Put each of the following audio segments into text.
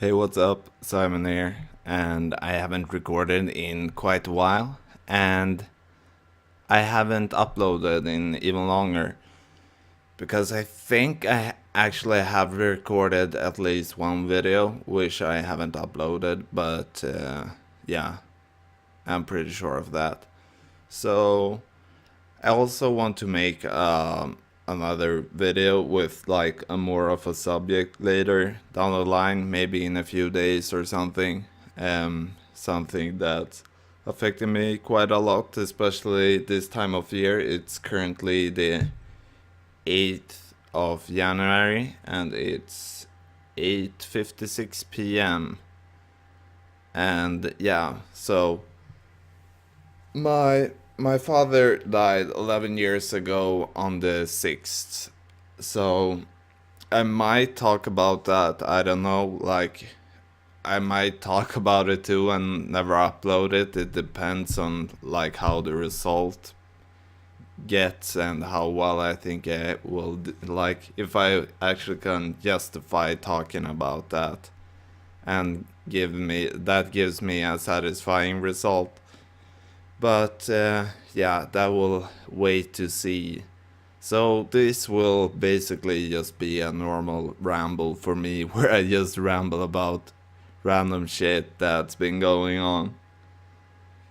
Hey, what's up? Simon here, and I haven't recorded in quite a while, and I haven't uploaded in even longer because I think I actually have recorded at least one video which I haven't uploaded, but yeah, I'm pretty sure of that. So I also want to make another video with like a more of a subject later down the line, maybe in a few days or something. Something that's affecting me quite a lot, especially this time of year. It's currently the 8th of January and it's 8:56 p.m. And yeah, so my father died 11 years ago on the 6th. So I might talk about that. I don't know, like I might talk about it too and never upload it. It depends on like how the result gets and how well I think I will like if I actually can justify talking about that and gives me a satisfying result. But yeah, that will wait to see. So this will basically just be a normal ramble for me where I just ramble about random shit that's been going on.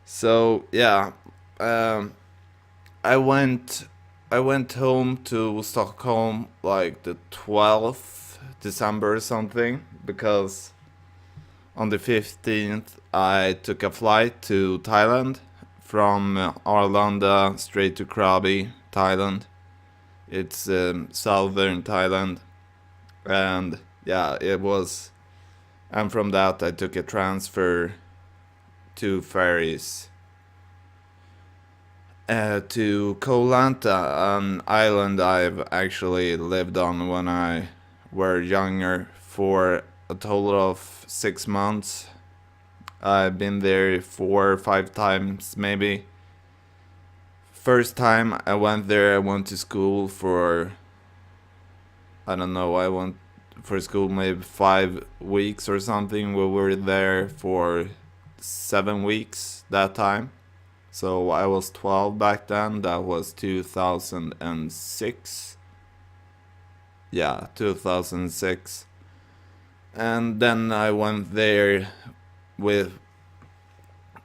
So yeah, um, I went I went home to Stockholm like the 12th December or something because on the 15th I took a flight to Thailand from Arlanda straight to Krabi, Thailand. It's southern Thailand, and yeah, it was. And from that, I took a transfer to ferries to Koh Lanta, an island I've actually lived on when I were younger for a total of 6 months. I've been there 4 or 5 times, maybe. First time I went there, I went to school for, I don't know, I went for school maybe 5 weeks or something. We were there for 7 weeks that time. So I was 12 back then. That was 2006. Yeah, 2006. And then I went there with,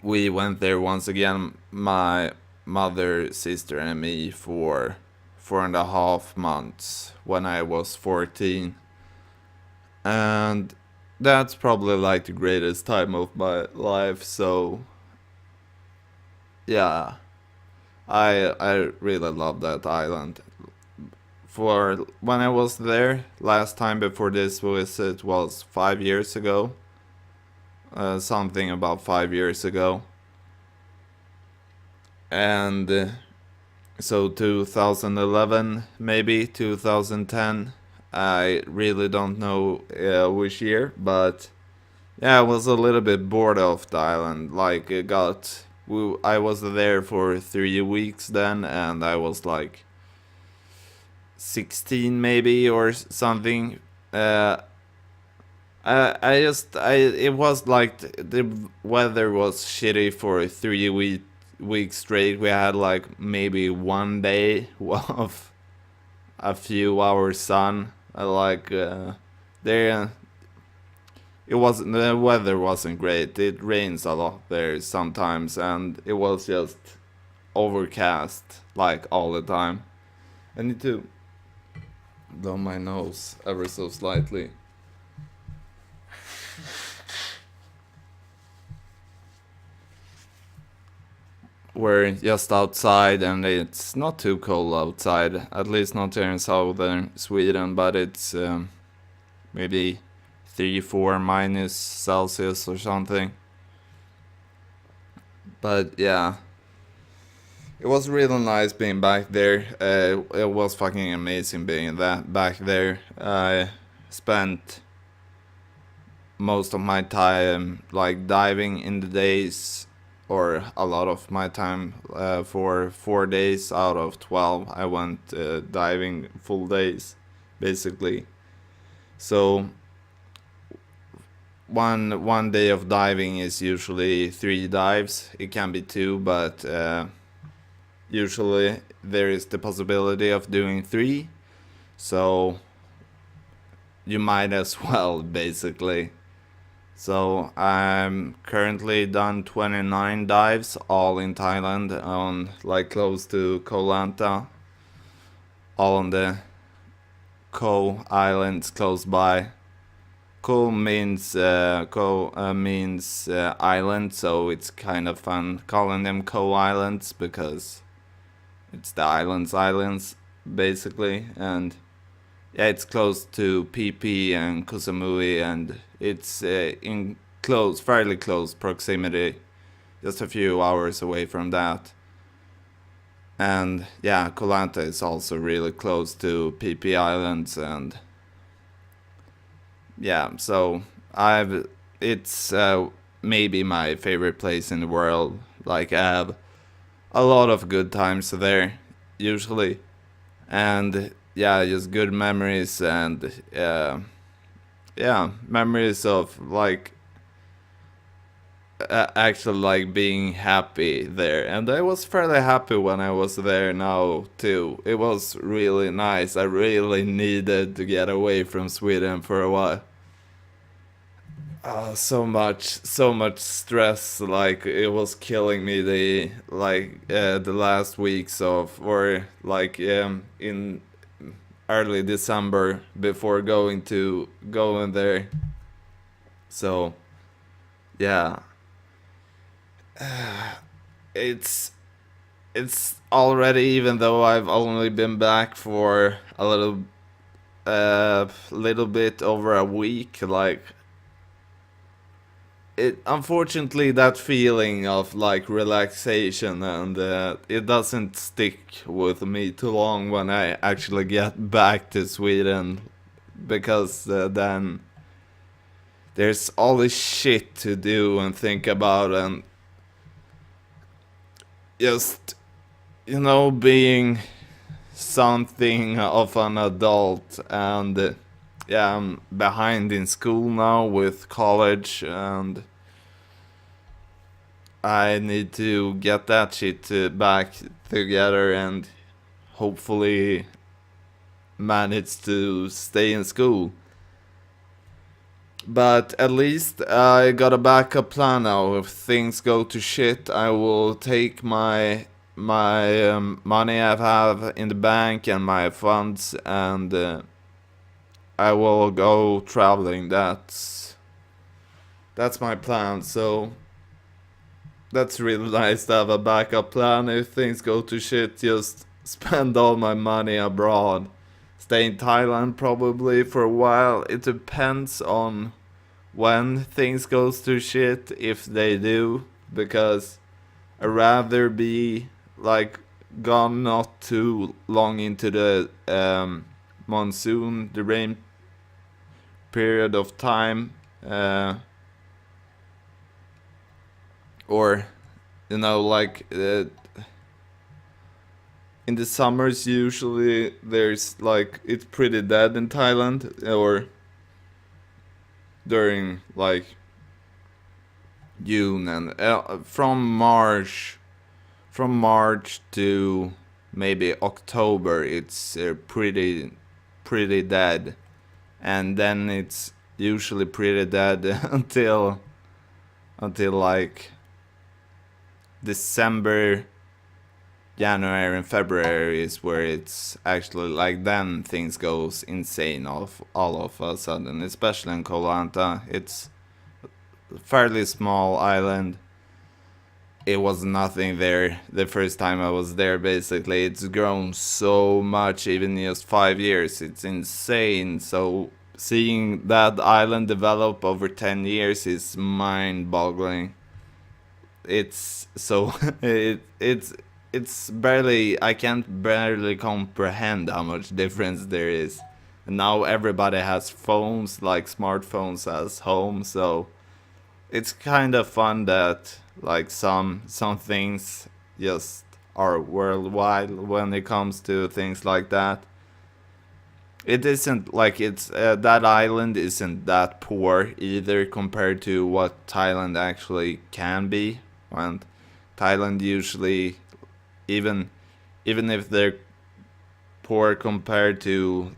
we went there once again, my mother, sister, and me for 4.5 months when I was 14. And that's probably like the greatest time of my life. So yeah, I really love that island. For when I was there last time before this visit was 5 years ago, something about 5 years ago, and so 2011 maybe 2010. I really don't know which year, but yeah, I was a little bit bored of the island. Like it got, I was there for 3 weeks then, and I was like 16 maybe or something. Uh, I it was like the weather was shitty for 3 weeks straight. We had like maybe one day of a few hours sun. Like there, it wasn't, the weather wasn't great. It rains a lot there sometimes, and it was just overcast like all the time. I need to blow my nose ever so slightly. We're just outside and it's not too cold outside, at least not here in southern Sweden, but it's maybe 3 4 minus Celsius or something. But yeah, it was really nice being back there. It was fucking amazing being that back there. I spent most of my time like diving in the days, or a lot of my time, for 4 days out of 12 I went diving full days basically. So one day of diving is usually 3 dives. It can be 2, but usually there is the possibility of doing 3. So you might as well, basically. So I'm currently done 29 dives, all in Thailand, on like close to Koh Lanta, all on the Koh Islands close by. Koh means island, so it's kind of fun calling them Koh Islands because it's the islands basically, and yeah, it's close to Phi Phi and Koh Samui, and it's in fairly close proximity, just a few hours away from that. And yeah, Koh Lanta is also really close to Phi Phi Islands, and yeah, so it's maybe my favorite place in the world. Like, I have a lot of good times there, usually, and yeah, just good memories, and yeah, memories of like actually like being happy there. And I was fairly happy when I was there now too. It was really nice. I really needed to get away from Sweden for a while. So much stress. Like, it was killing me the last weeks of, or like in early December before going there. So yeah, it's it's already, even though I've only been back for a little bit over a week, like, it unfortunately, that feeling of like relaxation, and it doesn't stick with me too long when I actually get back to Sweden, because then there's all this shit to do and think about, and just, being something of an adult. And yeah, I'm behind in school now with college, and I need to get that shit back together, and hopefully manage to stay in school. But at least I got a backup plan now. If things go to shit, I will take my money I have in the bank and my funds, and I will go traveling. That's my plan. So that's really nice to have a backup plan. If things go to shit, just spend all my money abroad. Stay in Thailand probably for a while. It depends on when things goes to shit, if they do, because I'd rather be like gone not too long into the monsoon, the rain period of time, or like in the summers usually there's like, it's pretty dead in Thailand, or during like June, and from March to maybe October, it's pretty dead, and then it's usually pretty dead until like December, January and February is where it's actually like, then things goes insane all of a sudden, especially in Koh Lanta. It's a fairly small island. It was nothing there the first time I was there, basically. It's grown so much, even in just 5 years. It's insane. So seeing that island develop over 10 years is mind-boggling. It's so it's barely, I can't barely comprehend how much difference there is. And now everybody has phones, like smartphones as home, so it's kind of fun that like some things just are worldwide when it comes to things like that. it isn't like it's that island isn't that poor either compared to what Thailand actually can be. And Thailand usually, even even if they're poor compared to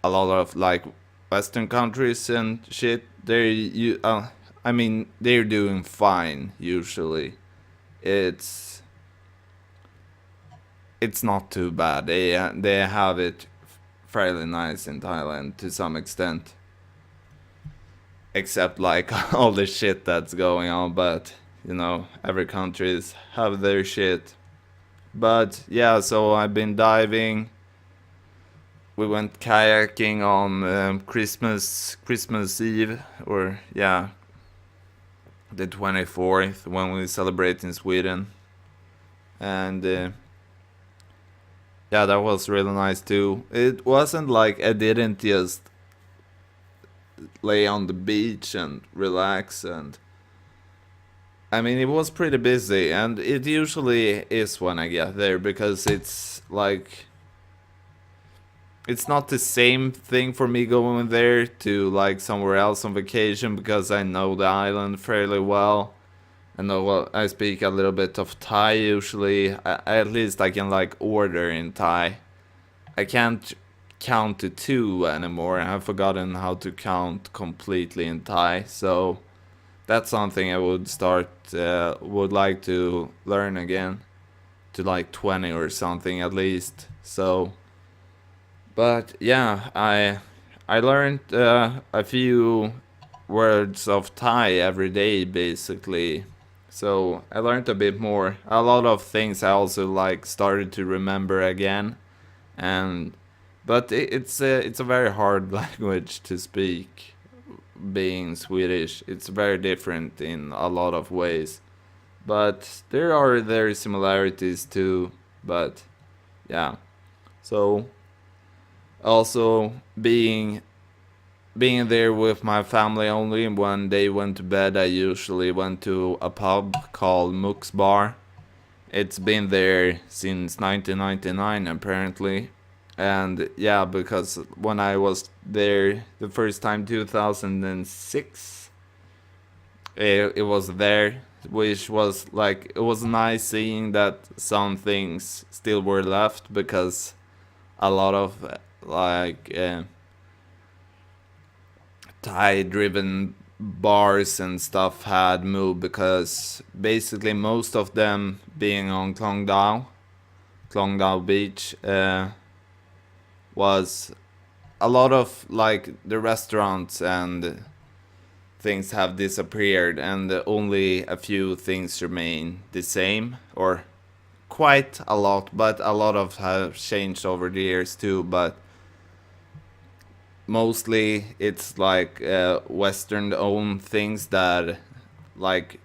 a lot of like Western countries and shit, I mean, they're doing fine usually. It's it's not too bad. They have it fairly nice in Thailand to some extent, except like all the shit that's going on. But you know, every countries have their shit. But yeah, so I've been diving. We went kayaking on Christmas Eve, or yeah, the 24th when we celebrate in Sweden, and yeah, that was really nice too. It wasn't like I didn't just lay on the beach and relax, and I mean, it was pretty busy, and it usually is when I get there because it's like it's not the same thing for me going there to like somewhere else on vacation because I know the island fairly well. I know I speak a little bit of Thai usually. At least I can like order in Thai. I can't count to two anymore. I've forgotten how to count completely in Thai, so that's something I would like to learn again to like 20 or something at least. So, but yeah, I learned a few words of Thai every day basically. So I learned a bit more. A lot of things I also like started to remember again, and but it's a very hard language to speak. Being Swedish, it's very different in a lot of ways, but there are their similarities too. But yeah, so also being there with my family only. When they went to bed, I usually went to a pub called Mook's Bar. It's been there since 1999 apparently. And yeah, because when I was there the first time, 2006, it was there, which was like, it was nice seeing that some things still were left because a lot of like Thai driven bars and stuff had moved because basically most of them being on Klong Dao Beach, was a lot of like the restaurants and things have disappeared and only a few things remain the same, or quite a lot, but a lot of have changed over the years too. But mostly it's like Western owned things that, like,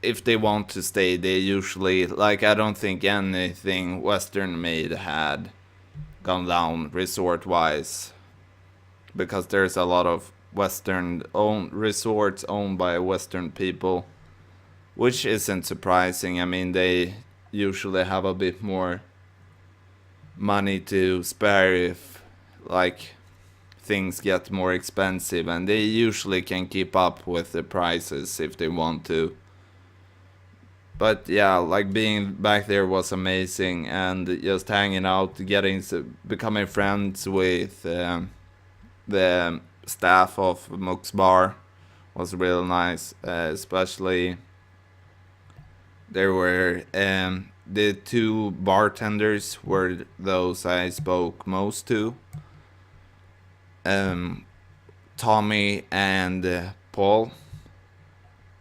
if they want to stay, they usually, like, I don't think anything Western made had gone down resort wise, because there's a lot of Western owned resorts owned by Western people, which isn't surprising. I mean, they usually have a bit more money to spare if, like, things get more expensive, and they usually can keep up with the prices if they want to. But yeah, like being back there was amazing, and just hanging out, becoming friends with the staff of Mook's Bar was real nice. Especially there were the two bartenders were those I spoke most to. Um, Tommy and Paul.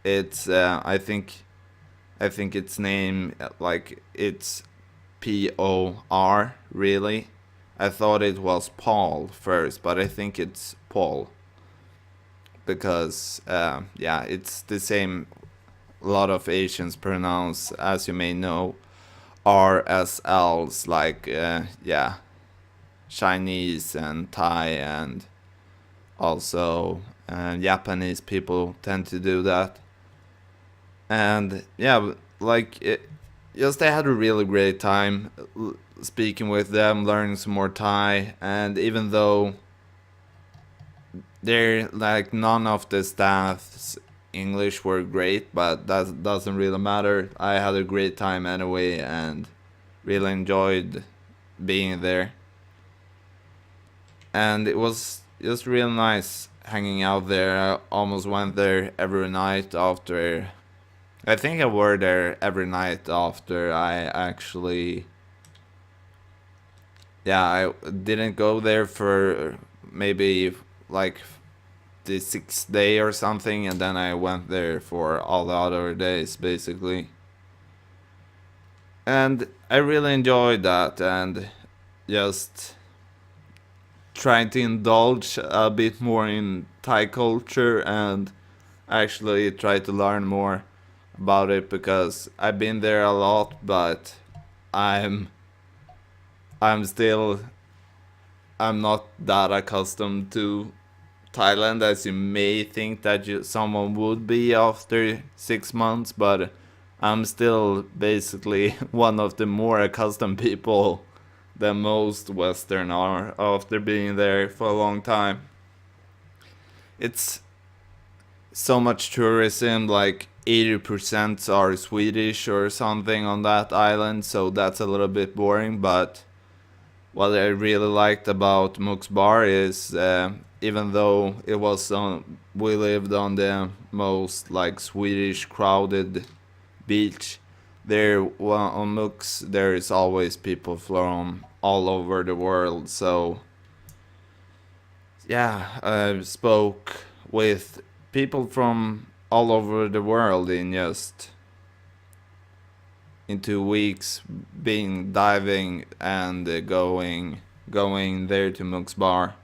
It's I think its name, like, it's Por really. I thought it was Paul first, but I think it's Paul because yeah, it's the same. A lot of Asians pronounce, as you may know, R as L's, like yeah, Chinese and Thai and also Japanese people tend to do that. And yeah, like just I had a really great time speaking with them, learning some more Thai, and even though they're like none of the staff's English were great, but that doesn't really matter. I had a great time anyway, and really enjoyed being there. And it was just real nice hanging out there. I almost went there every night after. I think I were there every night after I actually. Yeah, I didn't go there for maybe like the sixth day or something, and then I went there for all the other days basically. And I really enjoyed that, and just trying to indulge a bit more in Thai culture and actually try to learn more about it because I've been there a lot, but I'm I'm still I'm not that accustomed to Thailand as you may think that someone would be after 6 months, but I'm still basically one of the more accustomed people than most Western are after being there for a long time. It's so much tourism, like 80% are Swedish or something on that island, so that's a little bit boring. But what I really liked about Mux Bar is even though it was on, we lived on the most like Swedish crowded beach. There on Mux, there is always people from all over the world. So yeah, I spoke with people from all over the world in just in 2 weeks, being diving and going there to Mook's bar,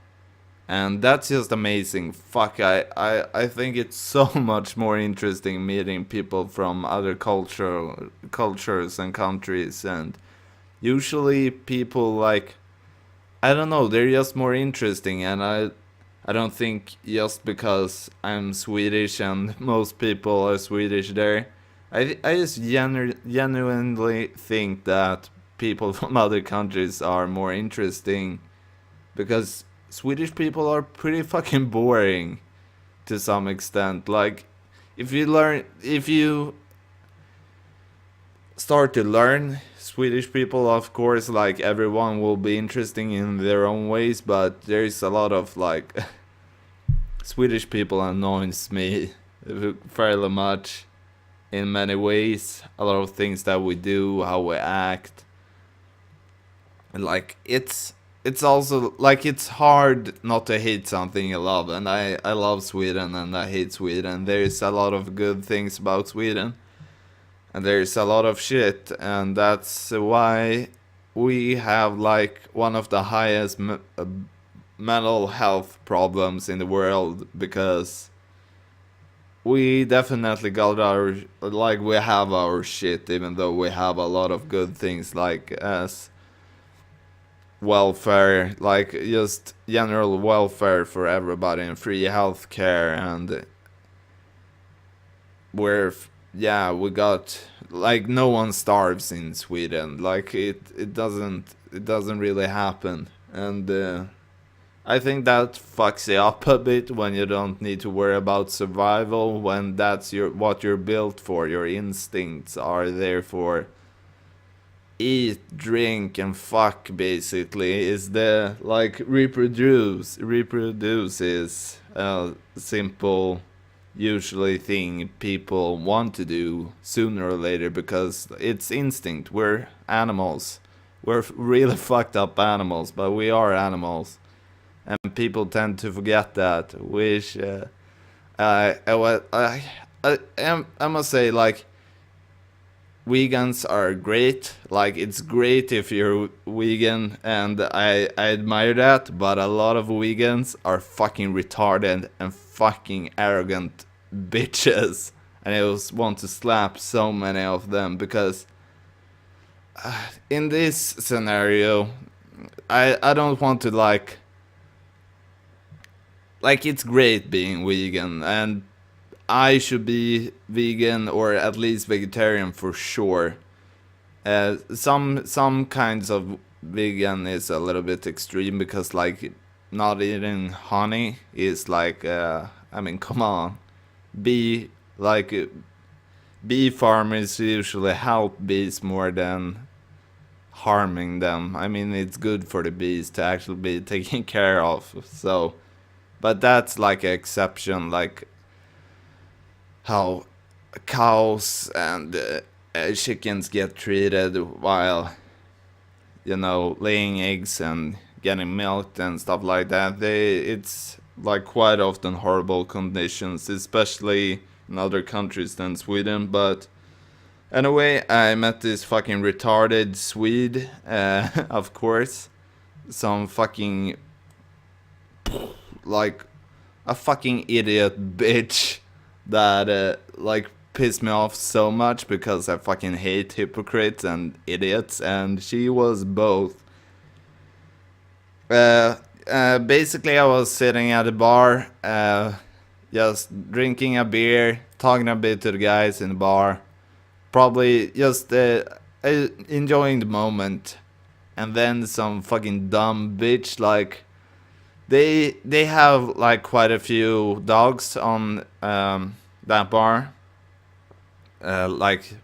and that's just amazing. Fuck, I think it's so much more interesting meeting people from other cultures and countries, and usually people like I don't know, they're just more interesting, and I don't think just because I'm Swedish and most people are Swedish there. I just genuinely think that people from other countries are more interesting because Swedish people are pretty fucking boring to some extent. Like if you start to learn Swedish people, of course, like everyone will be interesting in their own ways, but there's a lot of like Swedish people annoys me fairly much in many ways. A lot of things that we do, how we act, and like it's also like it's hard not to hate something you love, and I love Sweden and I hate Sweden. There's a lot of good things about Sweden and there's a lot of shit, and that's why we have like one of the highest mental health problems in the world, because we definitely got our like we have our shit, even though we have a lot of good things like as welfare, like just general welfare for everybody and free healthcare, and we're yeah, we got like no one starves in Sweden. Like it doesn't really happen, and I think that fucks you up a bit when you don't need to worry about survival, when that's what you're built for. Your instincts are there for eat, drink, and fuck. Basically, is the like reproduce is a simple usually thing people want to do sooner or later because it's instinct. We're animals. We're really fucked up animals, but we are animals, and people tend to forget that. Which I must say, like vegans are great. Like it's great if you're vegan, and I admire that. But a lot of vegans are fucking retarded and fucking arrogant bitches, and I just want to slap so many of them because in this scenario, I don't want to like it's great being vegan, and I should be vegan or at least vegetarian for sure. Some kinds of vegan is a little bit extreme because like not eating honey is like I mean come on, bee like bee farmers usually help bees more than harming them. I mean it's good for the bees to actually be taken care of. So, but that's like an exception, like how cows and chickens get treated while laying eggs and getting milked and stuff like that. It's like quite often horrible conditions, especially in other countries than Sweden. But anyway, I met this fucking retarded Swede, of course, some fucking like a fucking idiot bitch that like pissed me off so much because I fucking hate hypocrites and idiots, and she was both. Basically, I was sitting at a bar, just drinking a beer, talking a bit to the guys in the bar, probably just enjoying the moment, and then some fucking dumb bitch like they have like quite a few dogs on that bar, like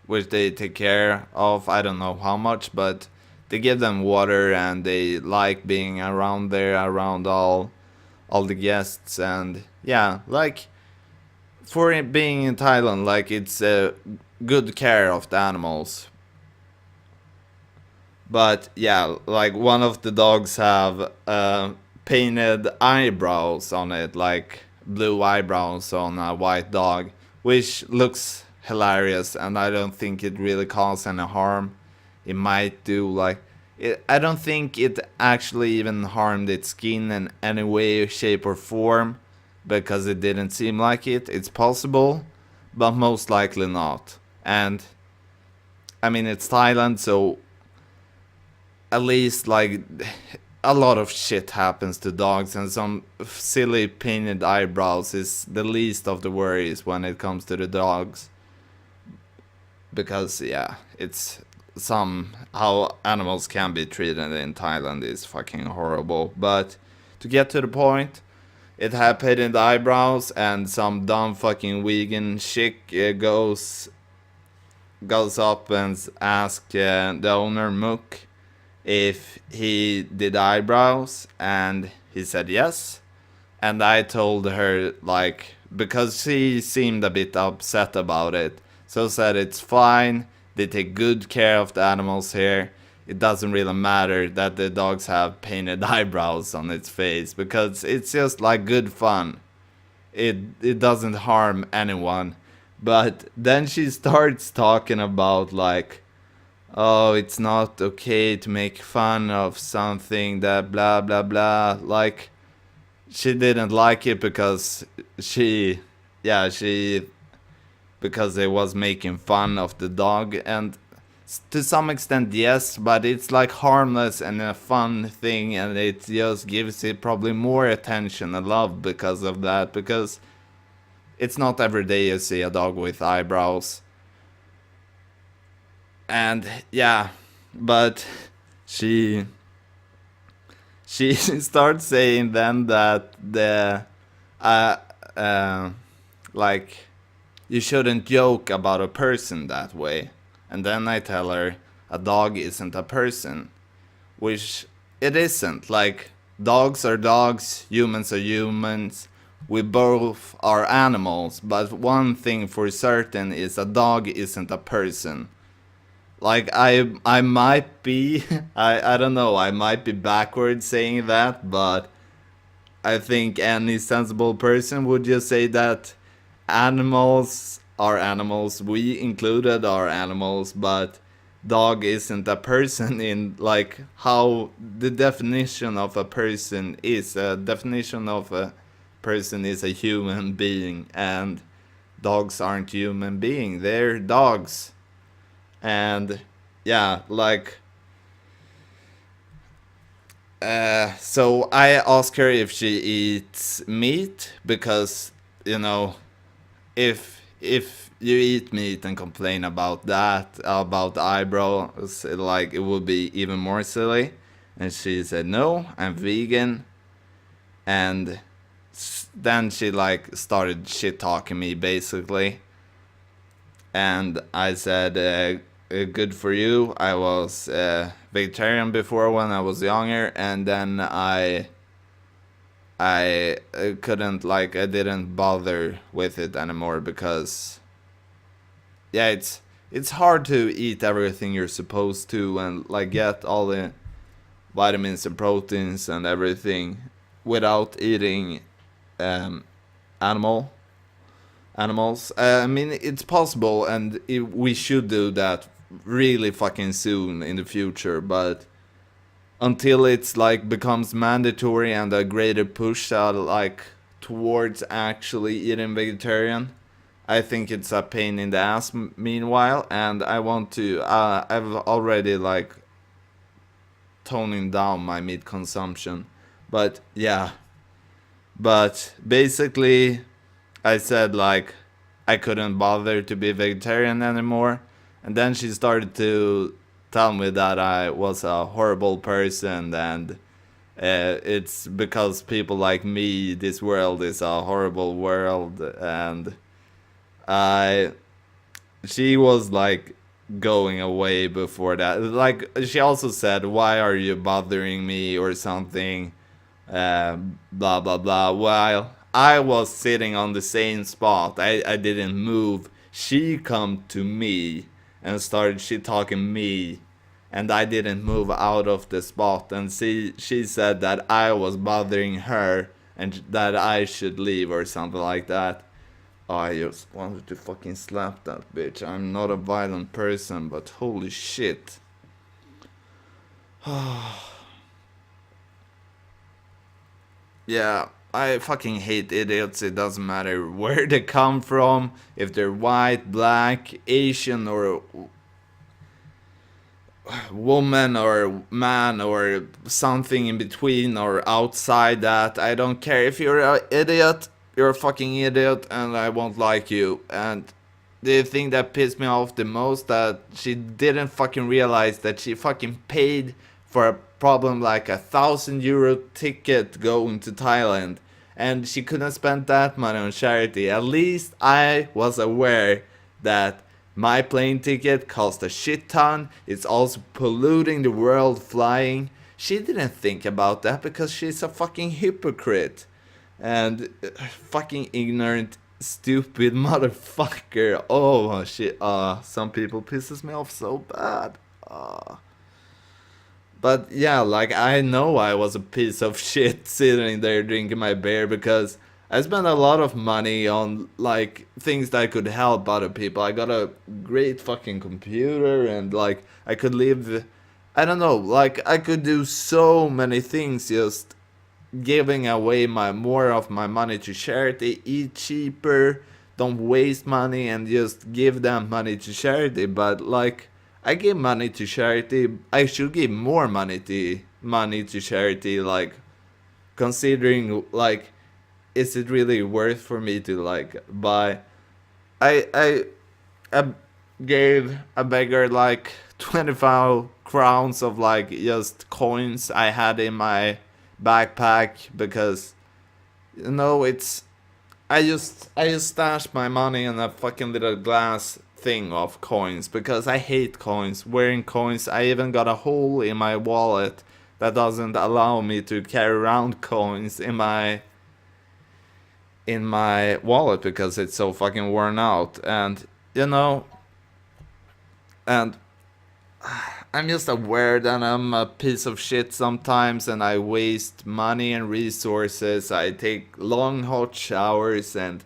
which they take care of. I don't know how much, but they give them water and they like being around there, around all the guests, and yeah, like for it being in Thailand, like it's good care of the animals. But yeah, like one of the dogs have painted eyebrows on it, like blue eyebrows on a white dog, which looks hilarious, and I don't think it really causes any harm. It might do like I don't think it actually even harmed its skin in any way, shape, or form because it didn't seem like it. It's possible, but most likely not. And I mean, it's Thailand, so at least like a lot of shit happens to dogs, and some silly painted eyebrows is the least of the worries when it comes to the dogs. Because yeah, it's some how animals can be treated in Thailand is fucking horrible. But to get to the point, it had painted eyebrows, and some dumb fucking vegan chick goes up and asks the owner Mook if he did eyebrows, and he said yes. And I told her, like, because she seemed a bit upset about it, so said it's fine, they take good care of the animals here, it doesn't really matter that the dogs have painted eyebrows on its face, because it's just like good fun. It doesn't harm anyone. But then she starts talking about like, oh, it's not okay to make fun of something that blah blah blah. Like, she didn't like it because she, yeah, she, because it was making fun of the dog. And to some extent, yes, but it's like harmless and a fun thing, and it just gives it probably more attention and love because of that. Because it's not every day you see a dog with eyebrows. And yeah, but she starts saying then that the uh uh like you shouldn't joke about a person that way. And then I tell her a dog isn't a person, which it isn't. Like, dogs are dogs, humans are humans. We both are animals, but one thing for certain is a dog isn't a person. Like, I might be I don't know, I might be backward saying that, but I think any sensible person would just say that animals are animals, we included are animals, but dog isn't a person in like how the definition of a person is. A definition of a person is a human being, and dogs aren't human being, they're dogs. And yeah, like so I ask her if she eats meat because, if if you eat meat and complain about that, about the eyebrows, like it would be even more silly. And she said, no, I'm vegan. And then she like started shit talking me basically. And I said, good for you. I was vegetarian before when I was younger, and then I couldn't, like, I didn't bother with it anymore because yeah, it's hard to eat everything you're supposed to and like get all the vitamins and proteins and everything without eating um, animal animals. I mean, it's possible, and we should do that really fucking soon in the future. But until it's like becomes mandatory and a greater push out like towards actually eating vegetarian, I think it's a pain in the ass. Meanwhile, and I want to. I've already like toning down my meat consumption, but yeah. But basically, I said like I couldn't bother to be vegetarian anymore, and then she started to tell me that I was a horrible person, and it's because people like me, this world is a horrible world, and I she was like going away before that. Like she also said, "Why are you bothering me?" or something, blah blah blah. While I was sitting on the same spot, I didn't move. She come to me and started shit talking me, and I didn't move out of the spot. And she said that I was bothering her and that I should leave or something like that. I just wanted to fucking slap that bitch. I'm not a violent person, but holy shit. Yeah, I fucking hate idiots. It doesn't matter where they come from, if they're white, black, Asian, or woman, or man, or something in between, or outside that. I don't care. If you're an idiot, you're a fucking idiot, and I won't like you. And the thing that pissed me off the most, that she didn't fucking realize that she fucking paid for a problem like €1,000 ticket going to Thailand, and she couldn't spend that money on charity. At least I was aware that my plane ticket cost a shit ton. It's also polluting the world flying. She didn't think about that because she's a fucking hypocrite and fucking ignorant, stupid motherfucker. Oh shit. Some people pisses me off so bad. But yeah, like I know I was a piece of shit sitting there drinking my beer because I spent a lot of money on like things that could help other people. I got a great fucking computer, and like I could live, I don't know, like I could do so many things just giving away my more of my money to charity, eat cheaper, don't waste money, and just give them money to charity. But like I give money to charity, I should give more money to charity. Like considering like, is it really worth for me to like buy? I gave a beggar like 25 crowns of like just coins I had in my backpack because it's I just stashed my money in a fucking little glass thing of coins because I hate coins. Wearing coins, I even got a hole in my wallet that doesn't allow me to carry around coins in my wallet because it's so fucking worn out. And and I'm just aware that I'm a piece of shit sometimes, and I waste money and resources. I take long hot showers, and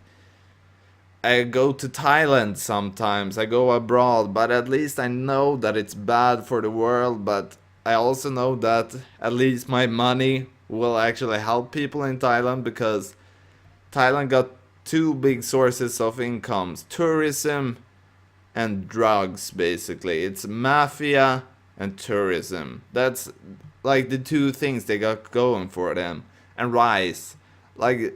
I go to Thailand sometimes. I go abroad, but at least I know that it's bad for the world. But I also know that at least my money will actually help people in Thailand because Thailand got two big sources of incomes: tourism and drugs. Basically, it's mafia and tourism. That's like the two things they got going for them. And rice. Like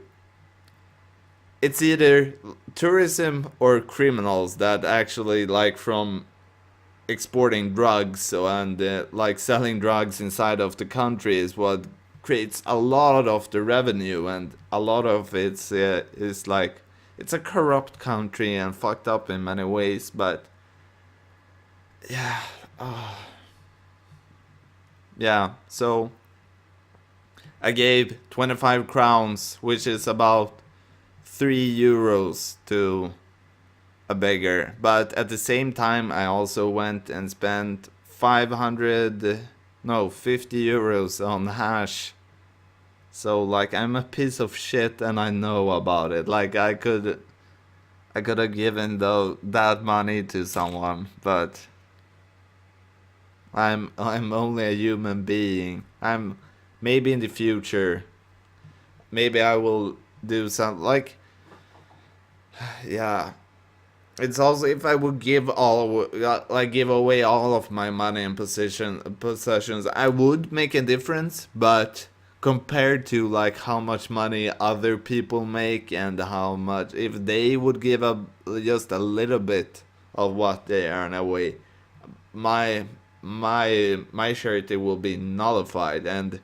it's either tourism or criminals that actually like from exporting drugs, so and like selling drugs inside of the country is what creates a lot of the revenue, and a lot of it's is like it's a corrupt country and fucked up in many ways. But yeah, yeah. So I gave 25 crowns, which is about 3 euros, to a beggar. But at the same time, I also went and spent 500, no, 50 euros on hash. So like I'm a piece of shit and I know about it. Like I could have given that money to someone, but I'm only a human being. I'm maybe in the future, maybe I will do some like yeah. It's also if I would give like give away all of my money and possessions, I would make a difference. But compared to like how much money other people make and how much if they would give up just a little bit of what they earn away, my my charity will be nullified. And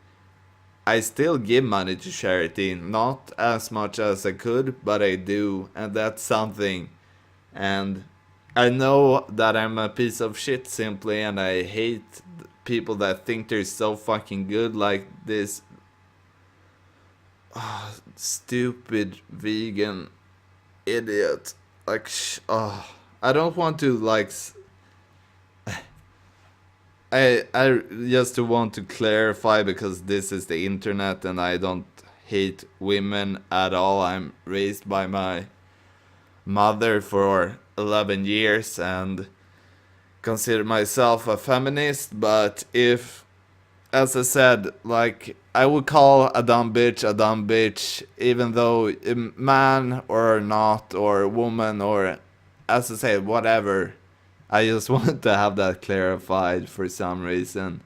I still give money to charity, not as much as I could, but I do, and that's something. And I know that I'm a piece of shit simply, and I hate people that think they're so fucking good, like this stupid vegan idiot. Like, I don't want to like. I just want to clarify, because this is the internet, and I don't hate women at all. I'm raised by my mother for 11 years and consider myself a feminist. But if, as I said, like I would call a dumb bitch, even though a man or not, or woman, or as I say, whatever. I just want to have that clarified for some reason.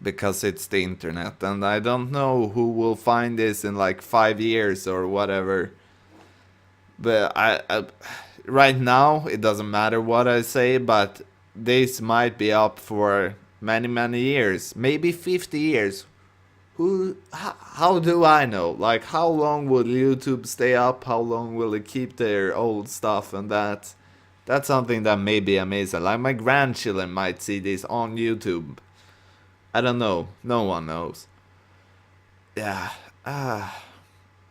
Because it's the internet, and I don't know who will find this in like 5 years or whatever. But I right now it doesn't matter what I say, but this might be up for many years, maybe 50 years. How do I know? Like, how long will YouTube stay up? How long will it keep their old stuff? And that's something that may be amazing. Like, my grandchildren might see this on YouTube. I don't know. No one knows. Yeah.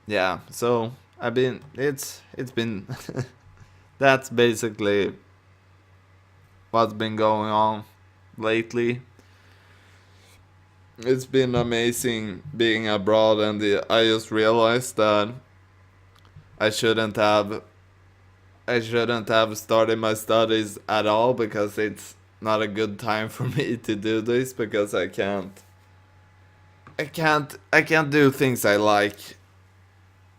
Yeah. So it's been that's basically what's been going on lately. It's been amazing being abroad, and I just realized that I shouldn't have I shouldn't have started my studies at all, because it's not a good time for me to do this, because I can't do things I like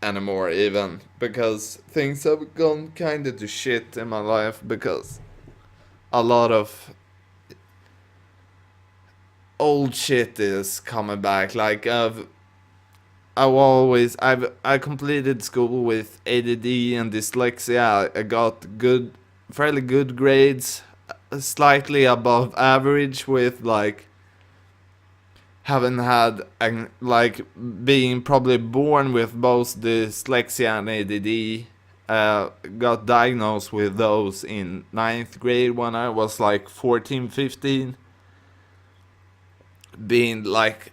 anymore, even because things have gone kinda to shit in my life, because a lot of old shit is coming back. Like I completed school with ADD and dyslexia. I got fairly good grades, slightly above average, with like having had like being probably born with both dyslexia and ADD. Got diagnosed with those in ninth grade when I was like 14, 15. Being like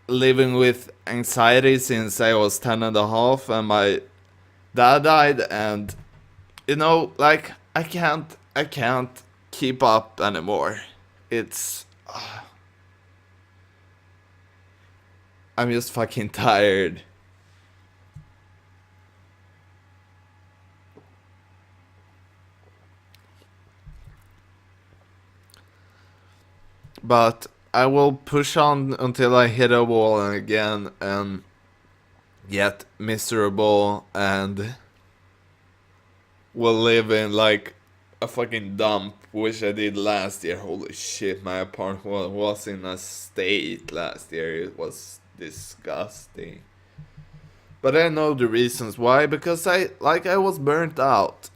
living with anxiety since I was 10 and a half, and my dad died. And like I can't keep up anymore. It's I'm just fucking tired. But I will push on until I hit a wall again and get miserable, and will live in like a fucking dump, which I did last year. Holy shit, my apartment was in a state last year. It was disgusting. But I know the reasons why, because I was burnt out.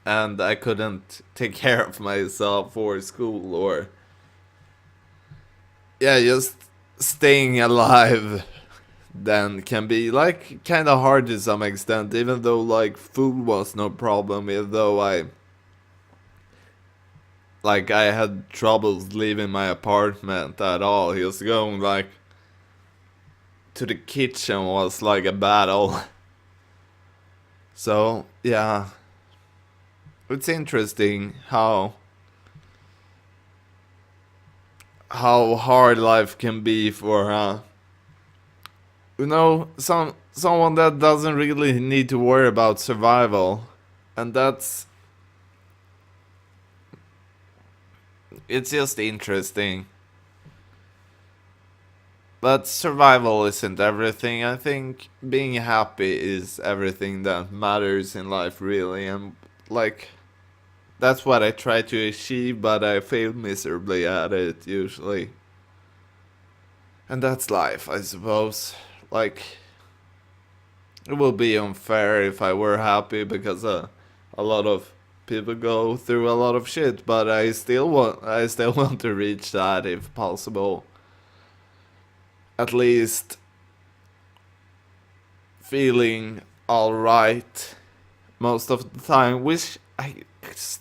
And I couldn't take care of myself for school or yeah, just staying alive then can be like kind of hard to some extent, even though like food was no problem, even though I had troubles leaving my apartment at all. He was going like to the kitchen was like a battle. So yeah, it's interesting how hard life can be for someone that doesn't really need to worry about survival, and it's just interesting. But survival isn't everything. I think being happy is everything that matters in life, really, and like that's what I try to achieve, but I fail miserably at it usually. And that's life, I suppose. Like, it would be unfair if I were happy because a lot of people go through a lot of shit, but I still want to reach that if possible. At least feeling alright most of the time, which I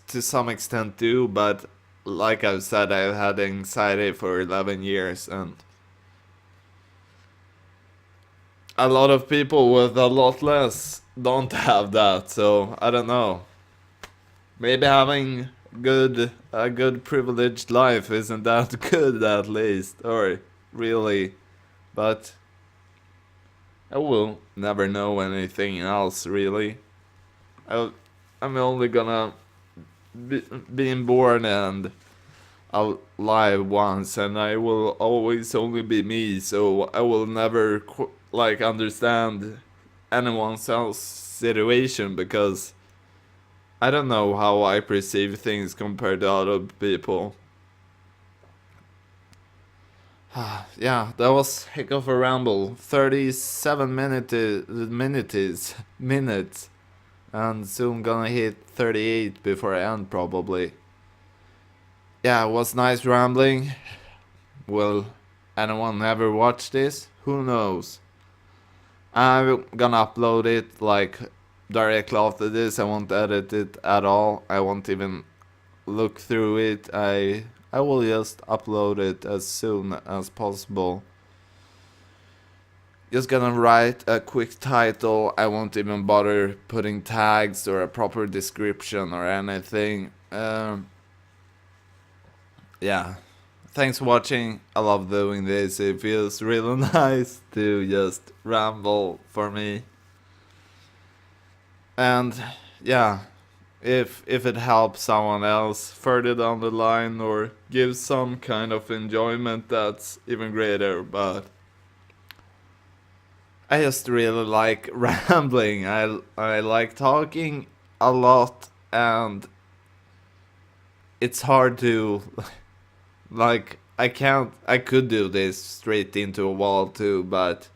to some extent do, but like I've said, I've had anxiety for 11 years, and a lot of people with a lot less don't have that, so I don't know. Maybe having a good privileged life isn't that good at least, or really, but I will never know anything else really. I, I'm only gonna being born and alive once, and I will always only be me. So I will never like understand anyone else's situation because I don't know how I perceive things compared to other people. Yeah, that was heck of a ramble. 37 minutes, and soon gonna hit 38 before I end probably. Yeah, it was nice rambling. Will anyone ever watch this? Who knows? I'm gonna upload it like directly after this. I won't edit it at all. I won't even look through it. I will just upload it as soon as possible. Just gonna write a quick title. I won't even bother putting tags or a proper description or anything. Yeah. Thanks for watching. I love doing this. It feels really nice to just ramble for me. And yeah, if it helps someone else further down the line or gives some kind of enjoyment, that's even greater. But I just really like rambling. I like talking a lot, and it's hard to like I could do this straight into a wall too, but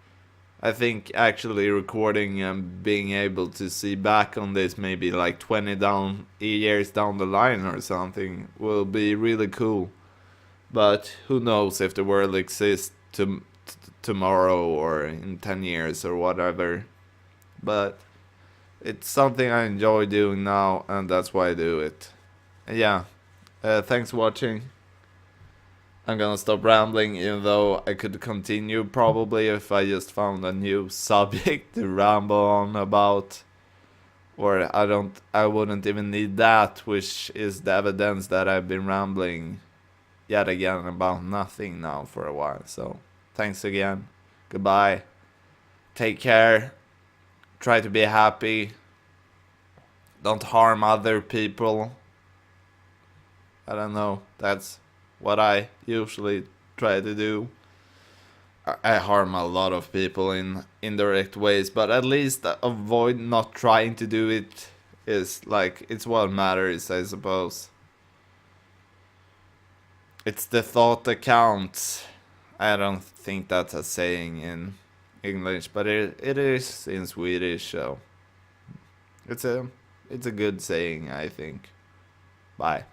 I think actually recording and being able to see back on this maybe like 20 years down the line or something will be really cool. But who knows if the world exists tomorrow or in 10 years or whatever. But it's something I enjoy doing now, and that's why I do it. And yeah, thanks for watching. I'm gonna stop rambling, even though I could continue probably if I just found a new subject to ramble on about. Or I wouldn't even need that, which is the evidence that I've been rambling yet again about nothing now for a while. So, thanks again. Goodbye. Take care. Try to be happy. Don't harm other people. I don't know. That's what I usually try to do. I harm a lot of people in indirect ways, but at least avoid not trying to do it is like, it's what matters, I suppose. It's the thought that counts. I don't think that's a saying in English, but it is in Swedish, so it's a it's a good saying, I think. Bye.